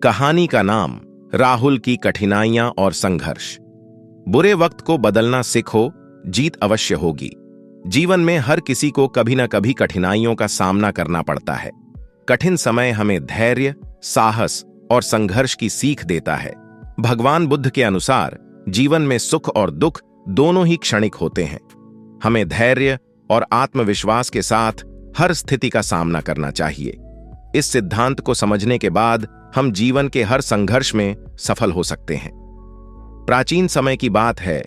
कहानी का नाम राहुल की कठिनाइयां और संघर्ष। बुरे वक्त को बदलना सीखो, जीत अवश्य होगी। जीवन में हर किसी को कभी न कभी कठिनाइयों का सामना करना पड़ता है। कठिन समय हमें धैर्य, साहस और संघर्ष की सीख देता है। भगवान बुद्ध के अनुसार जीवन में सुख और दुख दोनों ही क्षणिक होते हैं। हमें धैर्य और आत्मविश्वास के साथ हर स्थिति का सामना करना चाहिए। इस सिद्धांत को समझने के बाद हम जीवन के हर संघर्ष में सफल हो सकते हैं। प्राचीन समय की बात है,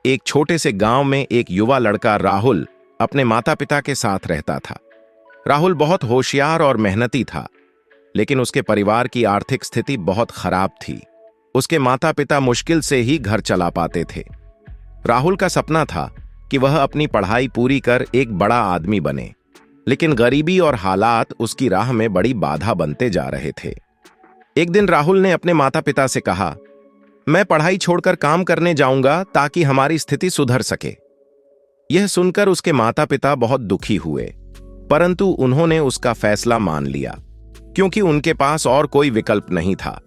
एक छोटे से गांव में एक युवा लड़का राहुल अपने माता पिता के साथ रहता था। राहुल बहुत होशियार और मेहनती था, लेकिन उसके परिवार की आर्थिक स्थिति बहुत खराब थी। उसके माता पिता मुश्किल से ही घर चला पाते थे। राहुल का सपना था कि वह अपनी पढ़ाई पूरी कर एक बड़ा आदमी बने, लेकिन गरीबी और हालात उसकी राह में बड़ी बाधा बनते जा रहे थे। एक दिन राहुल ने अपने माता पिता से कहा, मैं पढ़ाई छोड़कर काम करने जाऊंगा ताकि हमारी स्थिति सुधर सके। यह सुनकर उसके माता पिता बहुत दुखी हुए, परंतु उन्होंने उसका फैसला मान लिया, क्योंकि उनके पास और कोई विकल्प नहीं था।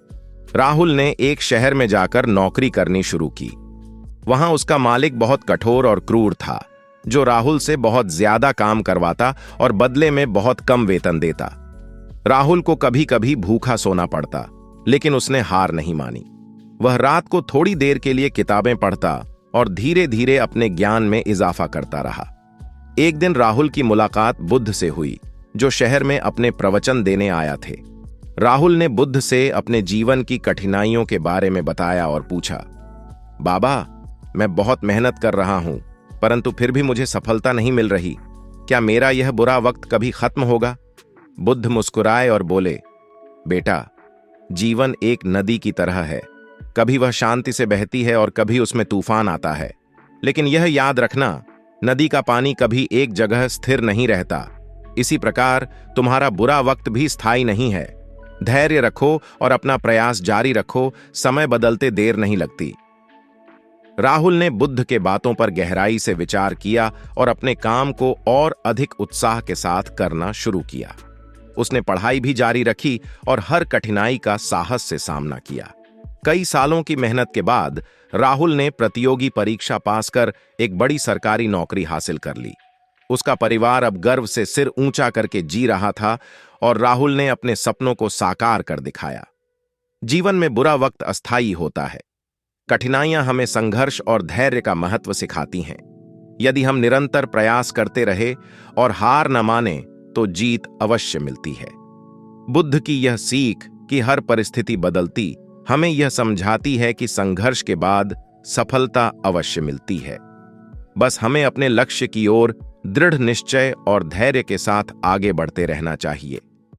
राहुल ने एक शहर में जाकर नौकरी करनी शुरू की। वहां उसका मालिक बहुत कठोर और क्रूर था, जो राहुल से बहुत ज्यादा काम करवाता और बदले में बहुत कम वेतन देता। राहुल को कभी कभी भूखा सोना पड़ता, लेकिन उसने हार नहीं मानी। वह रात को थोड़ी देर के लिए किताबें पढ़ता और धीरे धीरे अपने ज्ञान में इजाफा करता रहा। एक दिन राहुल की मुलाकात बुद्ध से हुई, जो शहर में अपने प्रवचन देने आया थे। राहुल ने बुद्ध से अपने जीवन की कठिनाइयों के बारे में बताया और पूछा, बाबा, मैं बहुत मेहनत कर रहा हूं, परंतु फिर भी मुझे सफलता नहीं मिल रही। क्या मेरा यह बुरा वक्त कभी खत्म होगा? बुद्ध मुस्कुराए और बोले, बेटा, जीवन एक नदी की तरह है। कभी वह शांति से बहती है और कभी उसमें तूफान आता है, लेकिन यह याद रखना, नदी का पानी कभी एक जगह स्थिर नहीं रहता। इसी प्रकार तुम्हारा बुरा वक्त भी स्थायी नहीं है। धैर्य रखो और अपना प्रयास जारी रखो, समय बदलते देर नहीं लगती। राहुल ने बुद्ध के बातों पर गहराई से विचार किया और अपने काम को और अधिक उत्साह के साथ करना शुरू किया। उसने पढ़ाई भी जारी रखी और हर कठिनाई का साहस से सामना किया। कई सालों की मेहनत के बाद राहुल ने प्रतियोगी परीक्षा पास कर एक बड़ी सरकारी नौकरी हासिल कर ली। उसका परिवार अब गर्व से सिर ऊंचा करके जी रहा था और राहुल ने अपने सपनों को साकार कर दिखाया। जीवन में बुरा वक्त अस्थायी होता है। कठिनाइयां हमें संघर्ष और धैर्य का महत्व सिखाती हैं। यदि हम निरंतर प्रयास करते रहे और हार न माने, तो जीत अवश्य मिलती है। बुद्ध की यह सीख कि हर परिस्थिति बदलती हमें यह समझाती है कि संघर्ष के बाद सफलता अवश्य मिलती है। बस हमें अपने लक्ष्य की ओर दृढ़ निश्चय और धैर्य के साथ आगे बढ़ते रहना चाहिए।